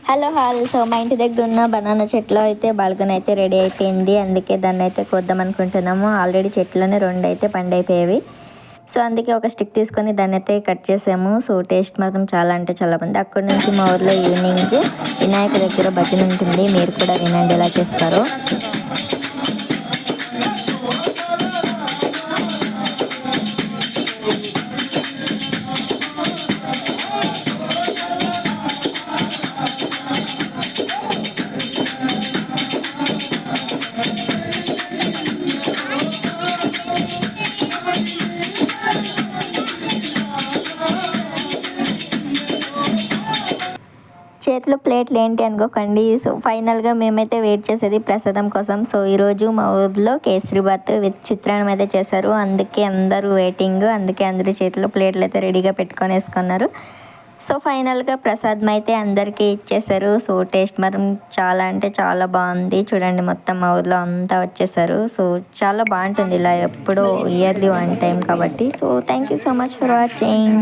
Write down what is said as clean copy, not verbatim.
Hello hall so మా ఇంటి దగ్గర ఉన్న బనానా చెట్లు అయితే బాల్కనీ అయితే రెడీ అయిపోయింది. అందుకే దాన్ని అయితే కోద్దాం అనుకుంటున్నాము. ఆల్రెడీ చెట్లోనే 2 అయితే పండైపోయేవి. సో అందుకే ఒక స్టిక్ తీసుకొని దాన్ని అయితే కట్ చేసాము. సో టేస్ట్ మాత్రం చాలా అంటే చాలా బాగుంది. అక్కడి నుంచి మా ఊర్లో ఈవినింగ్ వినాయక దగ్గర భజన ఉంటుంది. మీరు కూడా వినండి ఎలా చేస్తారో. చేతిలో ప్లేట్లు ఏంటి అనుకోకండి. సో ఫైనల్గా మేమైతే వెయిట్ చేసేది ప్రసాదం కోసం. సో ఈరోజు మా ఊర్లో కేసరిబాత్ విత్ చిత్రాన్నం అయితే చేశారు. అందుకే అందరూ వెయిటింగ్. అందుకే అందరూ చేతిలో ప్లేట్లు అయితే రెడీగా పెట్టుకొని వేసుకున్నారు. సో ఫైనల్గా ప్రసాదం అయితే అందరికీ ఇచ్చేసారు. సో టేస్ట్ మాత్రం చాలా అంటే చాలా బాగుంది. చూడండి మొత్తం మా ఊర్లో అంతా వచ్చేసారు. సో చాలా బాగుంటుంది ఇలా ఎప్పుడో ఇయర్లీ 1 టైం కాబట్టి. So thank you so much for watching.